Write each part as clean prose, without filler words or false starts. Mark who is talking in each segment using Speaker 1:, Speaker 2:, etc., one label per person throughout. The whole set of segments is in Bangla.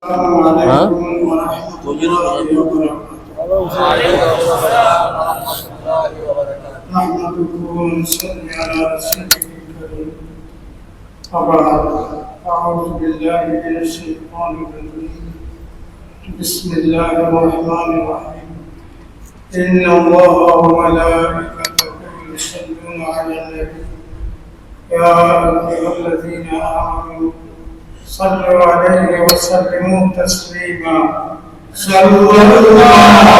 Speaker 1: السلام عليكم ورحمة الله وبركاته. نحمده ونصلي على رسوله الكريم. وبعد أعوذ بالله من الشيطان الرجيم. بسم الله الرحمن الرحيم. إن الله وملائكته يصلون على النبي يا أيها الذين آمنوا صلوا عليه وسلموا تسليما. صلى الله على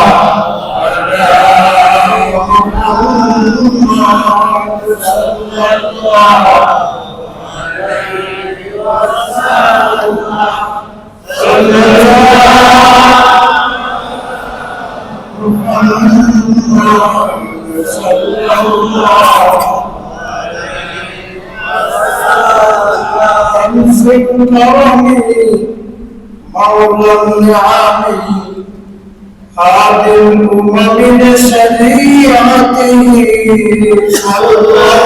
Speaker 1: محمد صلى الله عليه وسلم. صلى الله صلى الله أنس الكرم مولى النعم هادي الأمم بشريعته. صلى الله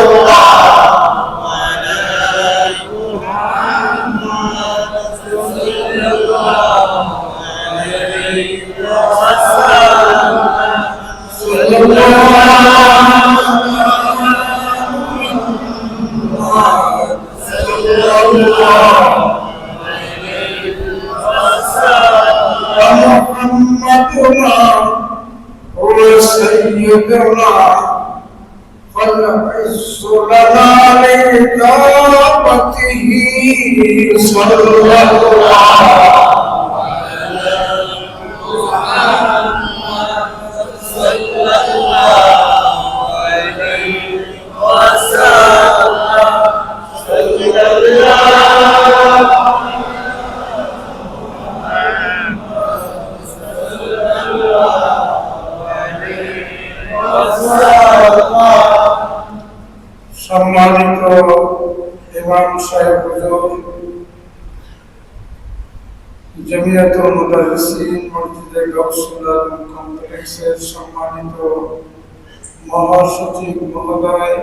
Speaker 1: على محمد صلى الله عليه وسلم. صلى الله محمدنا هو سيدنا فالعز لنا لإجابته. صلى الله على محمد صلى الله عليه وسلم. صلى الله সম্মানিত ইমাম সাহেব হুজুর, জমিয়তুল মুদাররিসিন মসজিদে গাউসুল আজম কমপ্লেক্সের সম্মানিত মহাসচিব মহোদয়,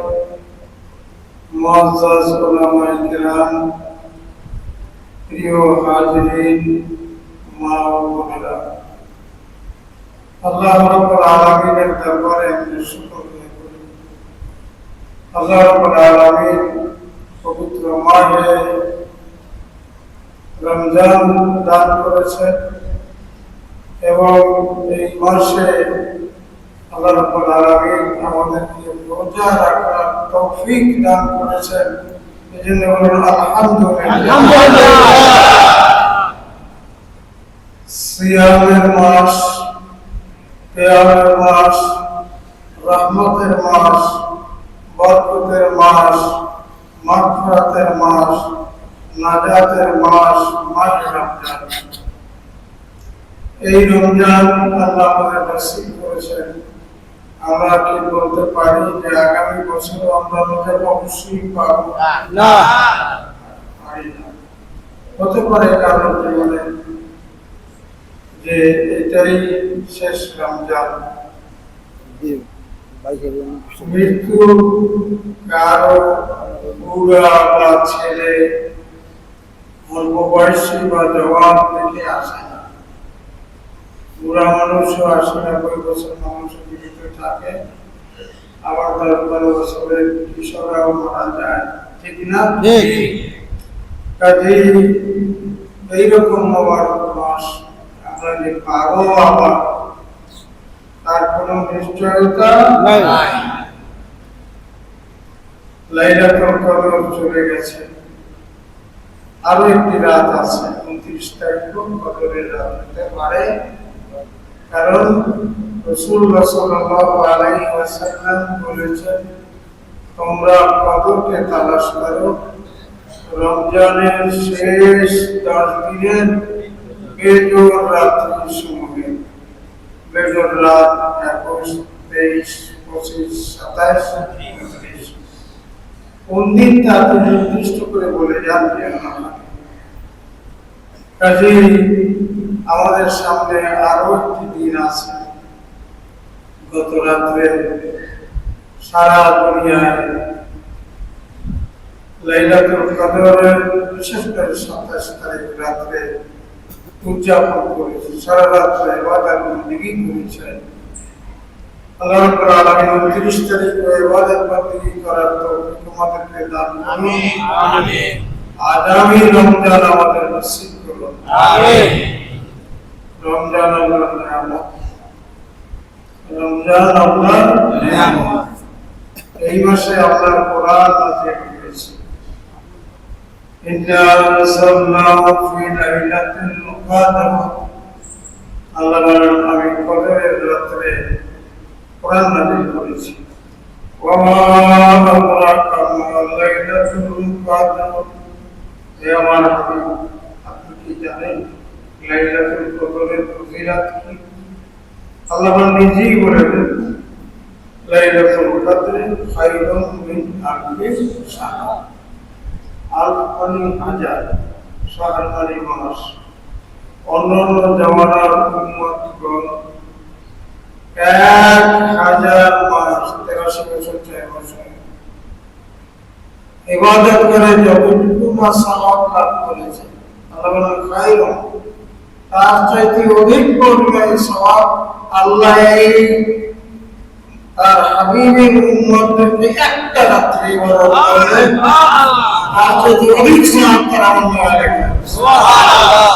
Speaker 1: মুআজ্জাজ উলামায়ে কিরাম, প্রিয় হাজিরিন, মা ও বোনেরা, আল্লাহ রাব্বুল আলামিনের দরবারে আমি শুকর আদায় করি। আল্লাহ রাব্বুল আলামিন পবিত্র মাহে রমজান দান করেছেন এবং এই মাসে আল্লাহ রাব্বুল আলামিন আমাদেরকে রোজা রাখার তৌফিক দান করেছেন। এজন্য বলুন আলহামদুলিল্লাহ। সিয়ামের মাস, কিয়ামের মাস, রহমতের মাস, বরকতের মাস, মাগফিরাতের মাস, নাজাতের মাস, মাহে রমজান। এই রমজান আল্লাহ আমাদের নসিব করেছেন। আমরা কি বলতে পারি যে আগামী বছর আমরা রোজা অবশ্যই পাবো? না, হতে পারে কারোর জীবনে যে এটাই শেষ রমজান। মৃত্যু কারো বুড়া বা ছেলে, অল্প বয়সী বা জওয়ান দেখে আসে না। বুড়া মানুষও ৮০-৯০ বছর মানুষ জীবিত থাকে, আবার ১০-১২ বছরের কিশোরাও মারা যায়, ঠিক না? কাজেই এইরকম হওয়ার মাস আমরা যে পাবো আবার তার কোনো নিশ্চয়তা নাই। লাইলাতুল কদর চলে গেছে, আরো একটি রাত আছে, ২৯ তারিখ কদরের রাত হতে পারে। কারণ রাসূলুল্লাহ সাল্লাল্লাহু আলাইহি ওয়াসাল্লাম বলেছেন, তোমরা কদরকে তালাশ করো রমজানের শেষ 10 দিনের বেজোর রাত্রির সময়ে। বেজোর রাত ২১, ২৩, ২৫, ২৭, ২৯। কোন দিন তাকে নির্দিষ্ট করে বলে যান যেন না। কাজেই আমাদের সামনে আরো একটি দিন আছে। গত রাত্রে সারা দুনিয়ায় লাইলাতুল কদরের বিশেষ করে 27 তারিখ রাতে উদযাপন করেছি, সারা রাত্রে ইবাদত বন্দেগী করেছেন। আল্লাহ রাব্বুল আলামিন 29 তারিখে ইবাদত বন্দেগী করার তৌফিক আমাদেরকে দান করুন।
Speaker 2: আমিন আমিন।
Speaker 1: আগামী রমজান আমাদের নসিব করুন।
Speaker 2: আমিন।
Speaker 1: রমজান আল্লাহর নিয়ামত, রমজান আল্লাহর নিয়ামত। এই মাসে আল্লাহর কোরআন নাযিল হয়েছে। ইন্না আরসালনাহু ফি লাইলাতিল কদর। আল্লাহ বলেন, আমি কদরের রাতে কোরআন নাযিল করেছি। ওয়া মা আদরাকা মা লাইলাতুল কদর। হে আমার হাবিব, আপনি কি জানেন লাইলাতুল কদরের ফজিলত কি? আল্লাহ নিজেই বলে দেন, লাইলাতুল কদর খায়রুম মিন আলফি শাহর। আলফ মানে হাজার, শাহর মানে মাস। অন্যান্য জামানার উম্মতগণ 1000 মাস, 83 বছর 4 বছর ইবাদত করে যতটুকু মাস সওয়াব লাভ করেছে, আল্লাহ বলেন খায়রুম, তার চাইতে অধিক পরিমাণে সওয়াব আল্লাহ তার হাবিবের উম্মতদেরকে একটা রাত্রে ইবাদত করে তার চাইতে অধিক সওয়াব তার আমল লেখে। সুবহানাল্লাহ।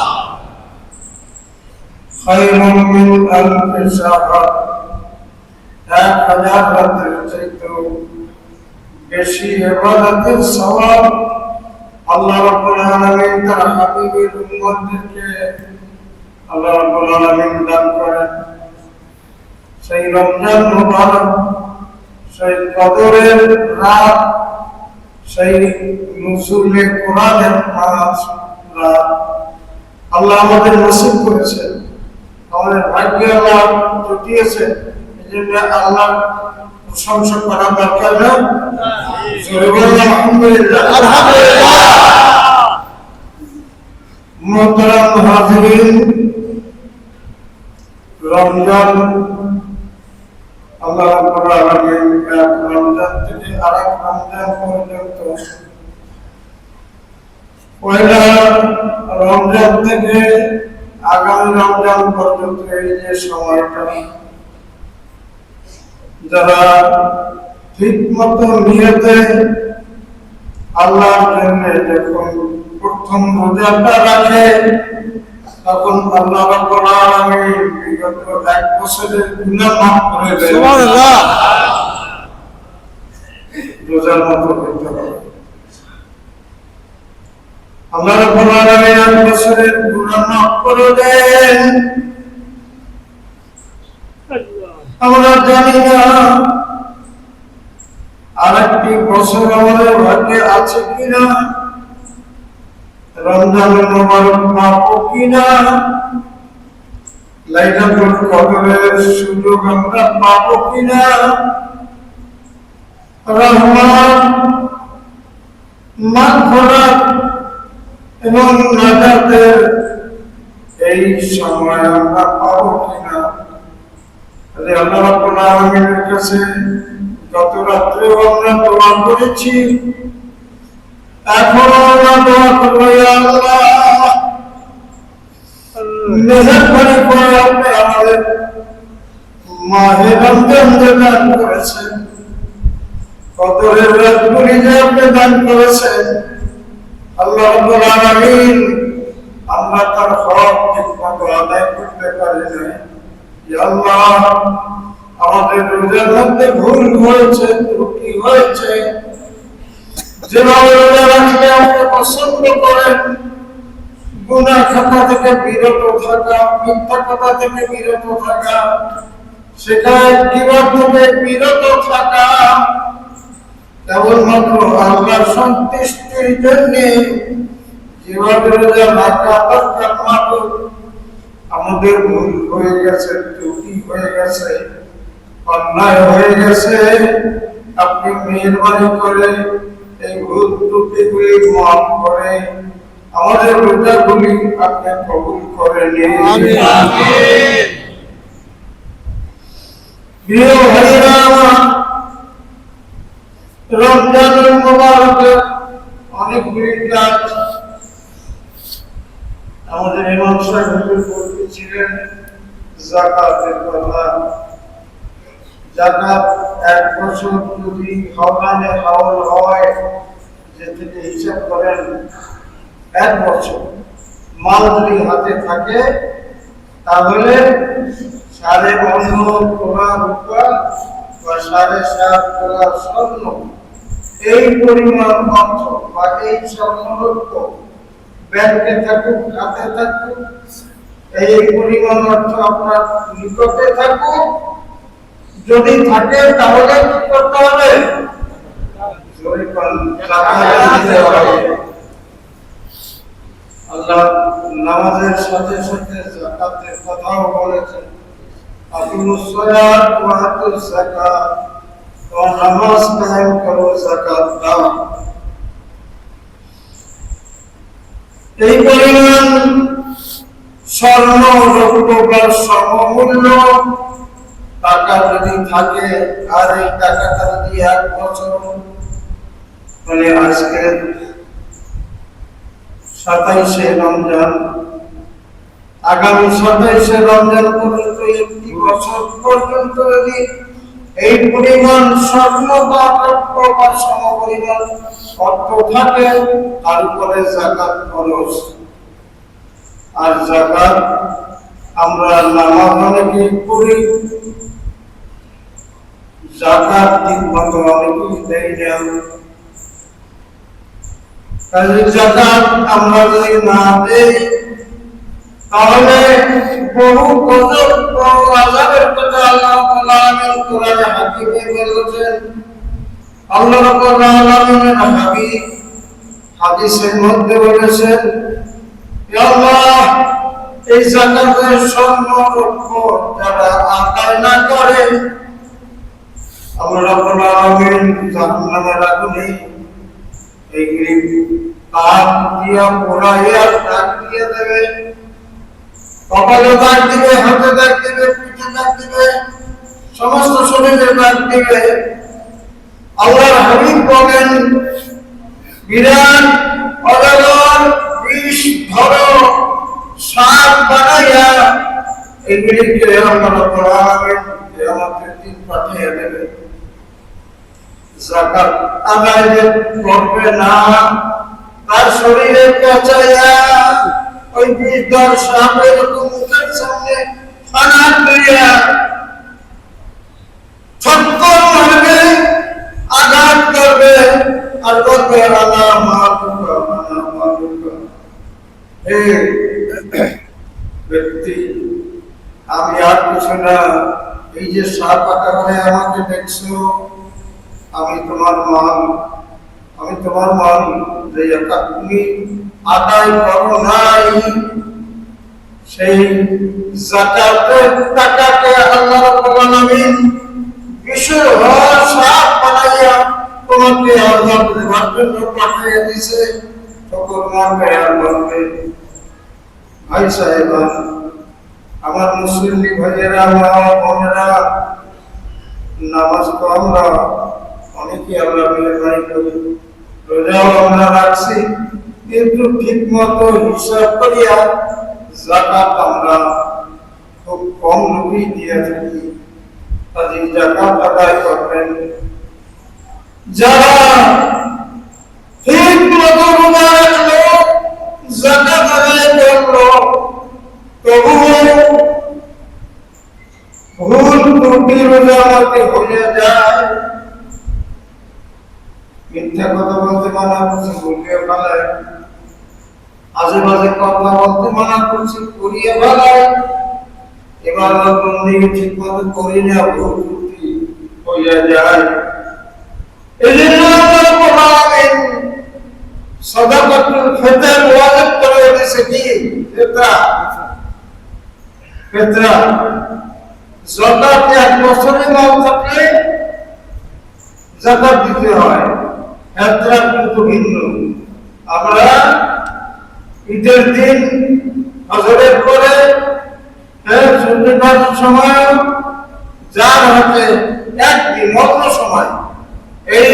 Speaker 1: খায়রুম মিন আলফি শাহর, 1000 রাত্রের চাইতে বেশি ইবাদতের সওয়াব আল্লাহ রাব্বুল আলামিন তার হাবিবের উম্মতদেরকে আল্লাহ রাব্বুল আলামিন দান করেন। সেই রমজান মুবারক, সেই কদরের রাত, সেই নুজুলে কোরআনের মাস রাত আল্লাহ আমাদের নসিব করেছেন। আমাদের ভাগ্যে আল্লাহ জুটিয়েছেন, এজন্য আল্লাহ প্রশংসা করা দরকার না? জোরে বলুন আলহামদুলিল্লাহ। আলহামদুলিল্লাহ। মুহতারাম হাজিরিন, রমজান আল্লাহ রাব্বুল আলামিন এক রমজান থেকে আরেক রমজান পর্যন্ত, পয়লা রমজান থেকে আগামী রমজান পর্যন্ত এই যে সময়টা যারা ঠিক মতো নিয়তে আল্লাহর জন্য যখন প্রথম রোজাটা রাখে, তখন আল্লাহ রাব্বুল আলামিন বিগত 1 বছরের গুনাহ মাফ করে দেন। সুবহানাল্লাহ। রোজার মতো করতে হবে। আল্লাহ রাব্বুল আলামিন 1 বছরের গুনাহ মাফ করে দেন। আমরা জানি না আরেকটি বছর আমাদের ভাগ্যে আছে কিনা, রমজানুল মুবারক পাবো কিনা, লাইলাতুল কদরের সুযোগ আমরা পাবো কিনা। রহমত, মাগফিরাত এবং নাজাতের এই সময় আমরা পাবো কিনা। আল্লাহ রাব্বুল আলামিনের কাছে গত রাত্রেও আমরা দোয়া করেছি, এখনো আমরা দোয়া করব, ইয়া আল্লাহ মেহেরবানি করে আপনি আমাদের মাহে রমজান দান করেছেন, কদরের রাতগুলি যে আপনি দান করেছেন, আল্লাহ রাব্বুল আলামিন আমরা তার হক ঠিকমতো আদায় করতে পারি নাই। ইয়া আল্লাহ আমাদের রোজার মধ্যে ভুল হয়েছে, ত্রুটি হয়েছে, যেভাবে রোজা রাখলে আপনি পছন্দ করেন, গুনাহ খাতা থেকে বিরত থাকা, মিথ্যা কথা থেকে বিরত থাকা, সেখানে গীবত থেকে বিরত থাকা, কেবলমাত্র আল্লাহর সন্তুষ্টির জন্য যেভাবে রোজা রাখা দরকার, মাত্র আমাদের ভুল হয়ে গেছে, ত্রুটি হয়ে গেছে, অন্যায় হয়ে গেছে, আপনি মেহেরবানি করে এই ভুল ত্রুটিগুলি মাফ করে আমাদের রোজাগুলি আপনি কবুল করে নিন। আমিন আমিন। প্রিয় ভাইরা আমার, রমজানুল মুবারকের অনেকগুলি কাজ আমাদের ইমাম সাহেব বলতেছিলেন যাকাতের কথা। যাকাত 1 বছর যদি হাওলানে হাওল হয়, যে থেকে হিসাব করেন 1 বছর মাল যদি হাতে থাকে, তাহলে 9.5 তোলা রূপা বা 7.5 তোলা স্বর্ণ, এই পরিমাণ অর্থ বা এই স্বর্ণরৌপ্য ব্যাংকে থাকুক, হাতে থাকুক, এই পরিমাণ অর্থ আপনার নিকটে থাকুক, যদি থাকে তাহলে কি করতে হবে? আল্লাহ নামাজের সাথে সাথে যাকাতের কথাও বলেছেন, আকিমুস সালাত ওয়া আতুস যাকাত, তোমরা নামাজ কায়েম করো, যাকাত দাও। এই পরিমাণ স্বর্ণ রৌপ্য বা সমমূল্য টাকা যদি থাকে, আর এই টাকাটা যদি 1 বছর, মানে আজকে 27শে রমজান, আগামী 27শে রমজান পর্যন্ত, 1 বছর পর্যন্ত যদি এই পরিমাণ স্বর্ণ বা রৌপ্য বা সমপরিমাণ অর্থ থাকে, তার উপরে যাকাত খরচ। আর যাকাত আমরা নামাজ অনেকে করি, যাকাত ঠিক মতো অনেকেই দেয় না। কাজে যাকাত আমরা যদি না দেই, তাহলে বহু গজব, বহু আযাবের কথা আল্লাহ তাআলা কোরআনে হাকিমে বলেছেন। আল্লাহ রাব্বুল আলামিনের হাবিব হাদিসের মধ্যে বলেছেন, হে আল্লাহ, এই যাকাতের স্বর্ণ রৌপ্য যারা আদায় না করে, আল্লাহ রাব্বুল আলামিন জাহান্নামের আগুনে এইগুলি তাপ দিয়া পোড়াইয়া দাগ দিয়ে দেবে, কপালে দাগ দিবে, হাতে দাগ দিবে, পিঠে দাগ দিবে, সমস্ত শরীরে দাগ দিবে। আল্লাহর হাবিব বলেন, বিরাট অজগর বিষ ধরো সাপ বানাইয়া এগুলিকে আল্লাহ রাব্বুল আলামিন কিয়ামতের দিন পাঠিয়ে দেবে। যাকাত আদায় যে করবে না, তার শরীরে পচাইয়া ওই বিষ ধর সাপ এরকম মুখের সামনে ফানা করিয়া ছটফট মারবে, আঘাত করবে, আর বলবে আল্লাহ মাহবুবা, আল্লাহ মাহবুবা। হে ব্যক্তি, আমি আর কিছু না, এই যে সাপ আকারে আমাকে দেখছো, আমি তোমার মান, আমি তোমার মান, যে তুমি আদায় করো নাই, সেই যাকাতের টাকাকে আল্লাহ রাব্বুল আলামিন বিশুর হওয়া সাপ বানাইয়া তোমাকে আল্লাহ দেওয়ার জন্য পাঠিয়ে দিয়েছে। তখন মারবে আর বলবে, ভাই সাহেবান, আমার মুসলিম ভাইয়েরা, আমার বোনেরা, নামাজ তো আমরা অনেকে আমরা মেহরবানি করি, রোজাও আমরা রাখছি, কিন্তু ঠিক মতো হিসাব করিয়া যাকাত আমরা খুব কম লোকই দিয়ে থাকি। কাজে যাকাত আদায় করবেন। যারা ঠিক মতো রোজা রাখলো, যাকাত আদায় করলো, তবুও ভুল ত্রুটি রোজা আমাকে হয়ে যায়, মিথ্যা কথা বলতে মানা করছি, বলিয়ে ফেলায়, আজে বাজে কথা বলতে মানা করছি, করিয়ে ফেলায়, এবার বন্দেগী ঠিক মতো করি না, ভুল ত্রুটি হয়ে যায়। এই জন্য সাদাকাতুল ফিতর ওয়াজিব করে দিয়েছে। কি ফিতরা? ফিতরা যাকাত 1 বছরের মাল থাকলে যাকাত দিতে হয়, ফিতরা কিন্তু ভিন্ন। আমরা ঈদের দিন হজরের পরে সূর্যোদয়ের সময় যার হাতে একদিন অন্য সময় এই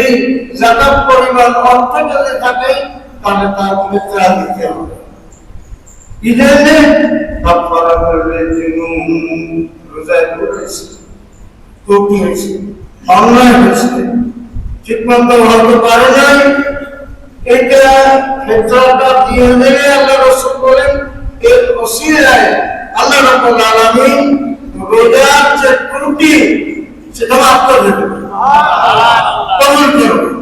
Speaker 1: যাকাত পরিমাণ অর্থ যদি থাকে, তাহলে তার ফিতরা দিতে হবে। কি জন্যে কাফারা করলে জুনুন রোজায় পড়েছে ত্রুটি হয়েছে অন্যায় হয়েছে ঠিক মতো হতে পারে নাই এটা ফেতরাটা দিয়ে দিলে আল্লাহ রাসূল বলেন এর ওসিলায় আল্লাহ রাব্বুল আলামিন রোজার যে ত্রুটি সেটা মাফ করে দেবেন কবুল করবেন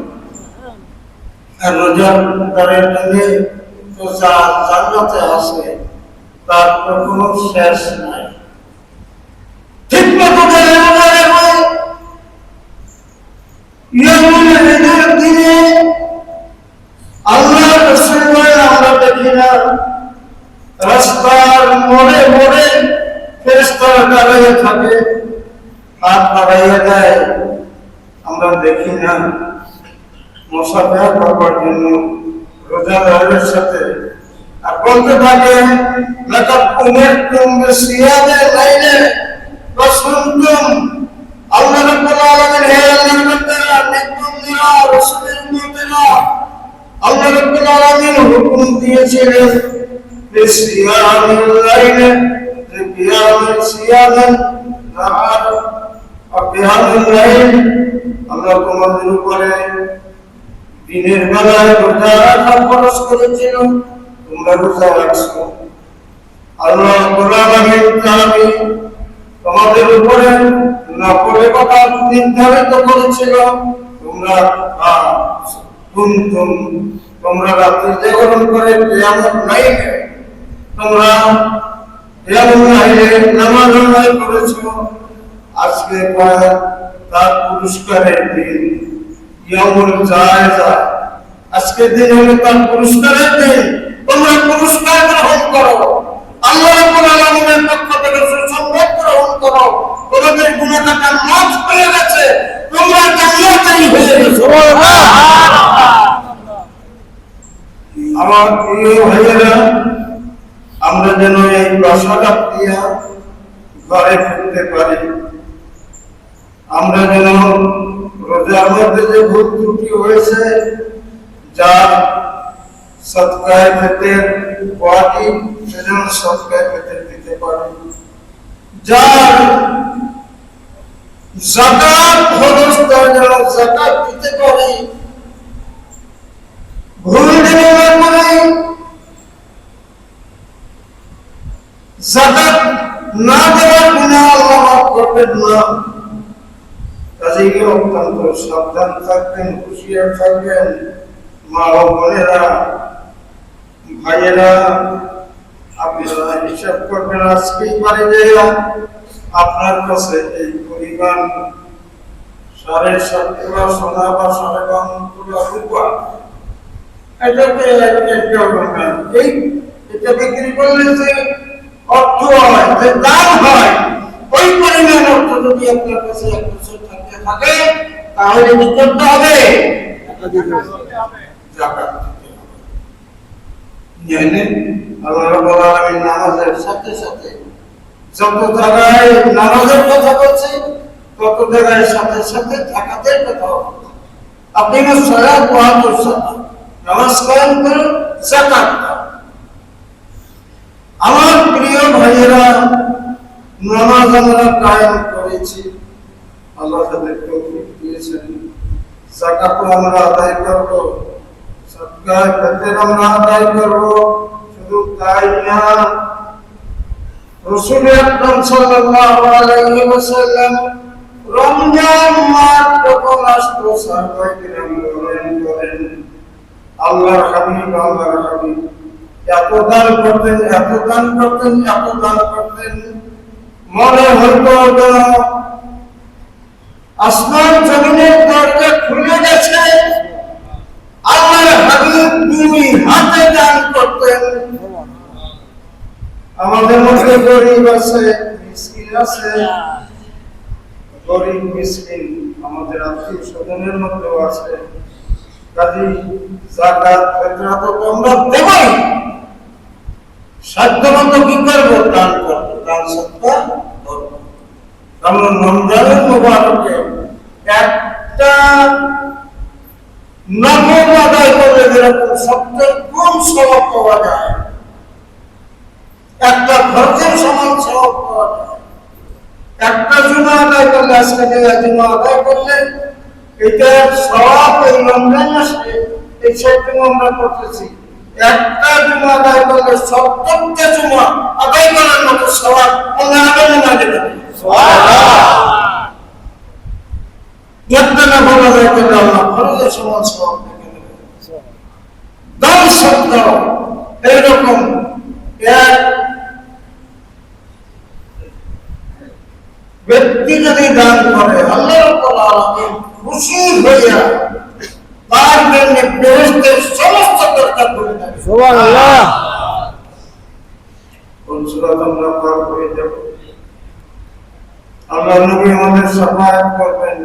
Speaker 1: আর রোজার দ্বারের জন্য তো জান্নাতে আসে তার কোনো শেষ নাই ঠিক মতো ইয়ামুল দিনে আল্লাহ রাসূল আমরা দেখি না রাস্তার মোড়ে মোড়ে ফেরেশতারা দাঁড়িয়ে থাকে হাত বাড়াইয়া দেয় আমরা দেখি না মুসাফা করবার জন্য রোজাদারের সাথে আর বলতে থাকে লাকাদ উমিরতুম বিসিয়ামে লাইলে ফাসুমতুম আল্লাহ রাব্বুল আলামিন হে আল্লাহর বান্দারা নিকুম দিরা রাসূলের উম্মতেরা আল্লাহ রাব্বুল আলামিন হুকুম দিয়েছিলেন বিসিয়ামিল লাইলে যে কিয়ামের সিয়ামের রাত আর কিয়ামুল লাইল আল্লাহ তোমাদের উপরে দিনের বেলায় রোজা রাখা ফরজ করেছিল তোমরা রোজা রাখছো আল্লাহ রাব্বুল আলামিন তোমাদের উপরে নফলে কথা নির্ধারিত করেছিল তোমরা রাত্রি জাগরণ করে কিয়ামত লাইলে তোমরা কিয়ামত লাইলে নামাজ আদায় করেছো আজকে তার পুরস্কারের দিন ইয়ামুল জায়েজা আজকে দিন হলো তার পুরস্কারের দিন তোমরা পুরস্কার গ্রহণ করো আল্লাহ রাব্বুল আলামিনের পক্ষ থেকে সুসংবাদ গ্রহণ করো তোমাদের গুনাহটা মাফ হয়ে গেছে তোমরা জান্নাতেই হয়ে গেছো সুবহানাল্লাহ আমার প্রিয় ভাইয়েরা আমরা যেন এই প্রসাদ দিয়া ঘরে ফিরতে পারি আমরা যেন রোজার মধ্যে যে ভুল ত্রুটি হয়েছে যা সদকায়ে ফিতর ওয়াজিব সেজন্য সদকায়ে ফিতর দিতে পারি যার যাকাত খরচ তার জন্য যাকাত দিতে পারি ভুল দিলে মানে যাকাত না দেওয়ার গুনাহ আল্লাহ মাফ করবেন না কাজেই অত্যন্ত সাবধান থাকবেন হুঁশিয়ার থাকবেন মা ও বোনেরা ভাইয়েরা আপনারা হিসাব করবেন আজকেই বাড়ি যাইয়া আপনার কাছে এই পরিমাণ 7.5 তোলা সোনা বা 5.5 তোলা রূপা এটাকে এটা বিক্রি করলে যে অর্থ হয় যে দাম হয় ওই পরিমাণ অর্থ যদি আপনার কাছে 1 বছর থাকে তাহলে কি করতে হবে যাকাত দিতে হবে আল্লাহ রাব্বুল আলামিন নামাজের সাথে সাথে যত জায়গায় নামাজের কথা বলছে তত জায়গায় সাথে সাথে যাকাতের কথা বলছে আপনি সালাত ওয়া সালাত নামাজ কায়েম করুন যাকাত আমার প্রিয় ভাইয়েরা নামাজ আমরা কায়েম করেছি আল্লাহ তাদের তৌফিক দিয়েছেন যাকাত আমরা আদায় করব সদকায়ে ফিতর আমরা আদায় করব শুধু তাই না রাসূল আকরাম সাল্লাল্লাহু আলাইহি ওয়াসাল্লাম রমজান মাস যখন আসতো সাহাবায়ে কিরাম বলেন আল্লাহর হাবিব এত দান করতেন মনে হতো যেন আসমান জমিনের দরজা খুলে গেছে আল্লাহর হাবিব 2 হাতে দান করতেন আমাদের মধ্যে গরিব আছে মিসকিন আছে গরিব মিসকিন আমাদের আত্মীয় স্বজনের মধ্যেও আছে কাজী যাকাত ফিতরা তো আমরা দেবই সাধ্যমতো কি করব দান করব দান সদকা করব আমরা রমজানের মুবারকে একটা নফল আদায় করলে যেরকম 70 গুণ সওয়াব পাওয়া যায় একটা ফরজের সমান সওয়াব পাওয়া যায়। একটা জুমা আদায় করলে, আজকে যে জুমা আদায় করলে এটার সওয়াব এই রমজান মাসে এই 6 জুমা আমরা করতেছি, একটা জুমা আদায় করলে 70টা জুমা আদায় করার মতো সওয়াব আল্লাহ আমাদের মাঝে দেবে। একটা না ভালো আদায় করলে আল্লাহ ফরজের সমান সওয়াব দেখে দেবে। দান শব্দ এইরকম এক ব্যক্তি যদি দান করে, আল্লাহ রাব্বুল আলামিন খুশি হইয়া তার জন্য বেহেশতের সমস্ত দরকার করে দেন।
Speaker 2: সুবহানাল্লাহ।
Speaker 1: কোন সূরা আমরা পার করে যাব? আল্লাহ নবী আমাদের শাফায়াত করবেন,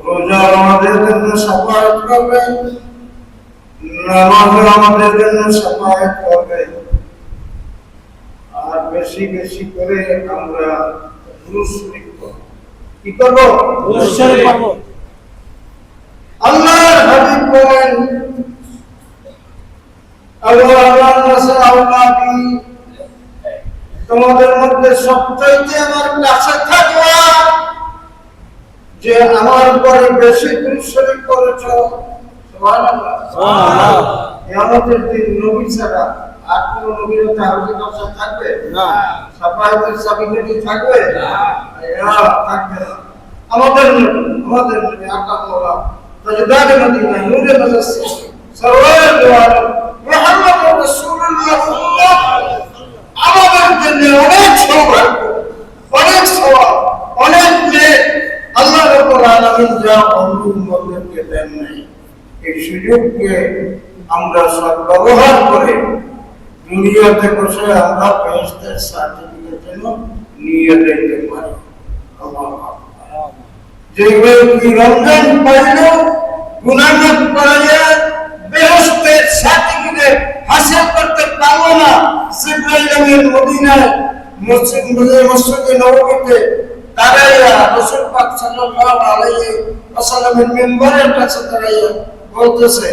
Speaker 1: রোজা আমাদের জন্য শাফায়াত করবেন, নামাজ আমাদের জন্য শাফায়াত করবেন। আর বেশি বেশি করে আমরা দুরূদ শরীফ পড়ব। কি করব?
Speaker 2: দুরূদ শরীফ পড়ব।
Speaker 1: আল্লাহর হাবিব বলেন, তোমাদের মধ্যে সবচাইতে আমার কাছে থাকবা যে আমার উপরে বেশি দুরূদ শরীফ পড়েছ। সুবহানাল্লাহ।
Speaker 2: সুবহানাল্লাহ।
Speaker 1: কিয়ামতের দিন নবী ছাড়া আর কোন নবীর তাহলে কাছে থাকবে
Speaker 2: না,
Speaker 1: সাফায়াতের সাবিকে থাকবে না, থাকবে না। আমাদের নবী আকামুল্লাহ তাজদাদ মদিনা নূরে মুজাসসিস সরওয়ার দুআলম মুহাম্মদুর রাসূলুল্লাহ সাল্লাল্লাহু আলাইহি ওয়াসাল্লাম আমাদের জন্য অনেক সৌভাগ্য, অনেক সওয়াব, অনেক নেক আল্লাহ রাব্বুল আলামিন যা অন্য উম্মতদেরকে দেন নাই। এই সুযোগকে আমরা সদ্ব্যবহার করে দুনিয়াতে বসে আমরা বেহেশতের সার্টিফিকেট যেন নিয়ে যেতে পারি। আল্লাহু আকবার। যে ব্যক্তি রমজান পাইল গুনাহ মাফ করাইয়া বেহেশতের সার্টিফিকেট হাসিল করতে পারল না, জিবরাইল আমিন মদিনায় মসজিদে নববীতে দাঁড়াইয়া রাসূল পাক সাল্লাল্লাহু আলাইহি ওয়াসাল্লামের মিম্বরের কাছে দাঁড়াইয়া বলতেছে,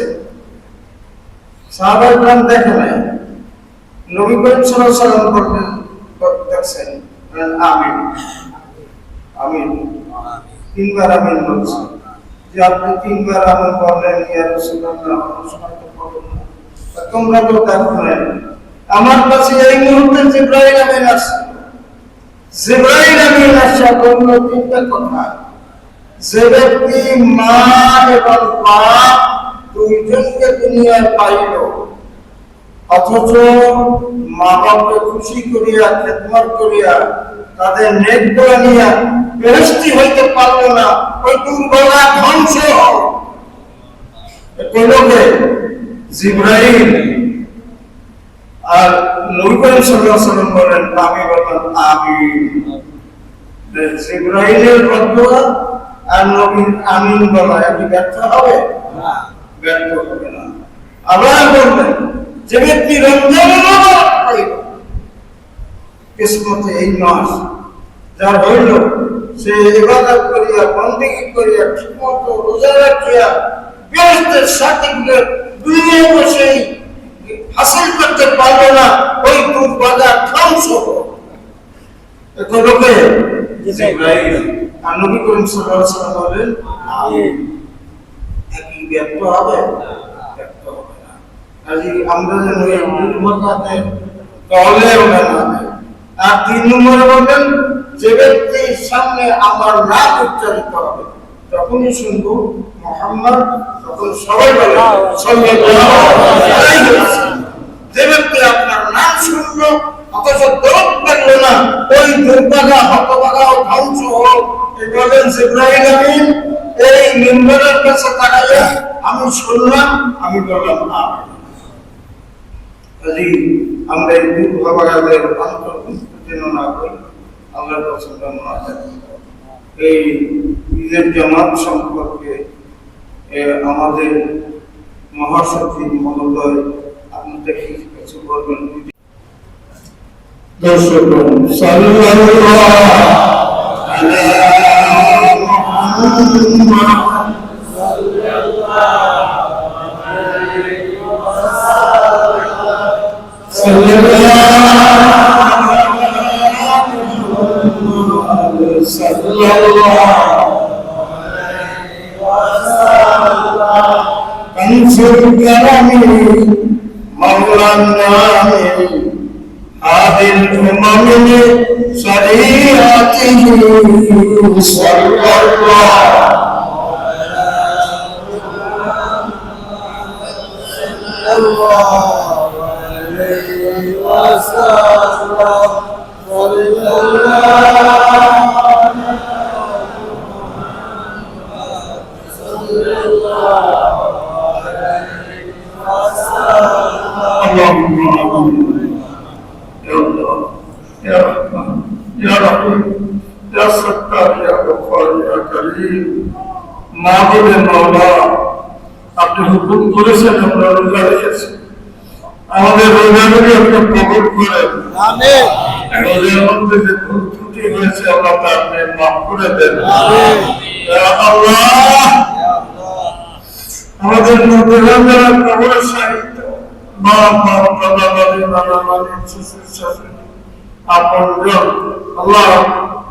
Speaker 1: সাহাবায়ে কেরাম দেখে নাই, নবী করিম সাল্লাল্লাহু আলাইহি ওয়াসাল্লাম বলতেন, দেখছেন আমিন আমিন, তিনবার আমিন বলছেন। যে আপনি তিনবার আমিন বললেন, ইয়া রাসূলুল্লাহ, সময় তো বলুন না, তোমরা তো দেখো না, আমার কাছে এই মুহূর্তে জিবরাইল আমিন আসছে। জিবরাইল আমিন আসছে বলল তিনটা কথা, যে ব্যক্তি মা এবং বাপ দুইজনকে দুনিয়ায় পাইল অথচ মা বাপকে খুশি করিয়া খেদমত করিয়া তাদের নেক করে নিয়া বেহেশতি হইতে পারল না, ওই দুর্বলা ধ্বংস কইলকে জিবরাইল। আর নবী করিম সাল্লাল্লাহু আলাইহি ওয়াসাল্লাম বলেন, আমি বললাম আমিন। জিবরাইলের বদদুয়া আর নবীর আমিন বলা কি ব্যর্থ হবে? না, ব্যর্থ হবে না। আল্লাহ বললেন, যে ব্যক্তি রমজানের রোজা পাইল, কিসমতে এই মাস যার হইল, সে ইবাদত করিয়া বন্দেগী করিয়া ঠিকমতো রোজা রাখিয়া বেহেশতের সার্টিফিকেট দুনিয়ায় বসে হাসিল করতে পারল না, ওই দুর্বাদা ধ্বংস এত লোকে জিবরাইল। আর নবী করিম সাল্লাল্লাহু আলাইহি ওয়াসাল্লাম বলেন, আমিন। কি ব্যর্থ হবে? ব্যর্থ হবে না। কাজে আমরা যেন ওই দুর্বলতাতে দলেও না দেয়। আর 3 নম্বরে বলেন, যে ব্যক্তির সামনে আমার নাম উচ্চারিত হবে, যখনই শুনবো মুহাম্মদ, তখন সবাই বলে সাল্লাল্লাহু আলাইহি ওয়াসাল্লাম। যে ব্যক্তি আপনার নাম শুনলো অথচ দরদ পেল না, ওই দুর্ভাগা হতভাগা ও ধ্বংস হোক। এই বলেন জিবরাইল আমিন এই মিম্বরের কাছে দাঁড়াইয়া আমি শুনলাম, আমি বললাম আমিন। কাজে আমরা এই দুর্ভাগাদের অন্তর্ভুক্ত যেন না করি, আল্লাহর পছন্দ না হয়। এই ঈদের জামাত সম্পর্কে আমাদের মহাসচিব মহোদয় আপনাদের কিছু বলবেন। দর্শক সাল্লাল্লাহু আলা মুহাম্মদ সাল্লাল্লাহু كنزل الكرم مولى النعم هذه الأمم شريعته صلى الله اللهم آمين يا الله يا رحمن يا رحيم يا ستار يا غفار يا كريم معبود مولا আপনি হুকুম করেছেন আমরা রোজা রেখেছি আমাদের রোজাগুলি আপনি কবুল করেন
Speaker 2: আমিন
Speaker 1: রোজার মধ্যে যে ভুল ত্রুটি হয়েছে আল্লাহ তা আপনি মাফ করে দেন আমিন ইয়া আল্লাহ আমাদের নবীগণ যারা কবরে শাহিদ মা বাপ দাদা দাদি নানা নানি শ্বশুর শাশুড়ি আপনজন আল্লাহ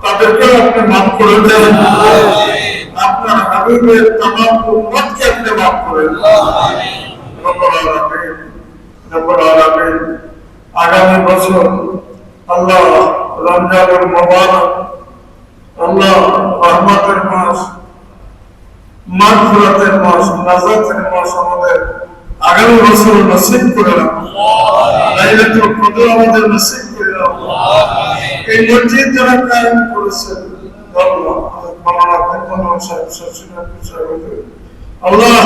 Speaker 1: তাদেরকে আপনি মাফ করে দেন আপনার হাবিবের तमाम উম্মতকে আপনি মাফ করে দেন রব্বুল আলামিন আগামী বছর আল্লাহ রমজানুল মুবারক আল্লাহ রহমতের মাস মাগফিরাতের মাস নাজাতের মাস আমাদের আগামী বছর নসিব করে দাও লাইলাতুল কদর আমাদের নসিব করে দাও এই মসজিদ যারা কায়েম করেছেন আল্লাহ মাওলানা ফেরদৌস সাহেব শাশুড়ি আল্লাহ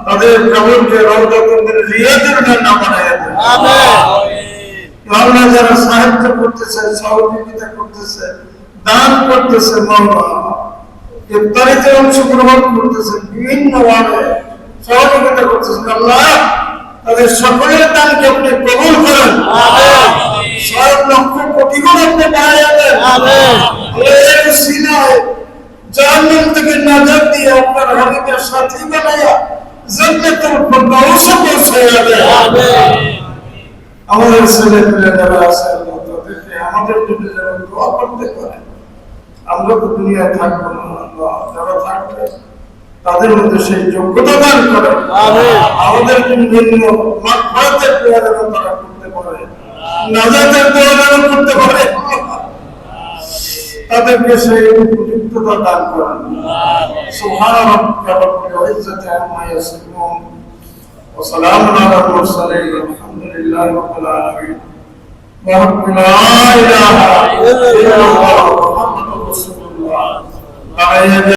Speaker 1: তাদের কবরকে রওজাতুল রিয়াদের জান্নাত বানায় দেন আমিন আল্লাহ যারা সাহায্য করতেছে সহযোগিতা করতেছে দান করতেছে মাওলানা ইফতারিতে অংশগ্রহণ করতেছে বিভিন্ন ভাবে সহযোগিতা করতেছেন আল্লাহ তাদের সকলের দানকে আপনি কবুল করেন আমিন 6 লক্ষ কোটি গুণ আপনি বাড়াইয়া দেন আমিন এই সিনায় জাহান্নাম থেকে নাজাত দিয়ে আপনার হাবিবের সাথী বানায়া জান্নাতুল ফিরদাউসে পৌঁছাইয়া দেন আমিন আমাদের ছেলেমেয়েরা যারা আছে আল্লাহ তাদেরকে আমাদের জন্য যেন দোয়া করতে পারে আমরা তো দুনিয়ায় থাকবো না আল্লাহ যারা থাকবে তাদের মধ্যে সেই যোগ্যতা দান করে আমিন আমাদের জন্য মাগফিরাতের দোয়া যেন তারা করতে পারে নাজাতের দোয়া যেন করতে পারে তাদেরকে সেই উপযুক্ততা দান করেন সুবহান রাব্বিকা রাব্বিল ইজ্জাতি আম্মা ইয়াসিফুন ওয়া সালামুন আলাল মুরসালিন আলহামদুলিল্লাহি রাব্বিল আলামিন ওয়া লা ইলাহা ইল্লাল্লাহ মুহাম্মাদুর রাসূলুল্লাহ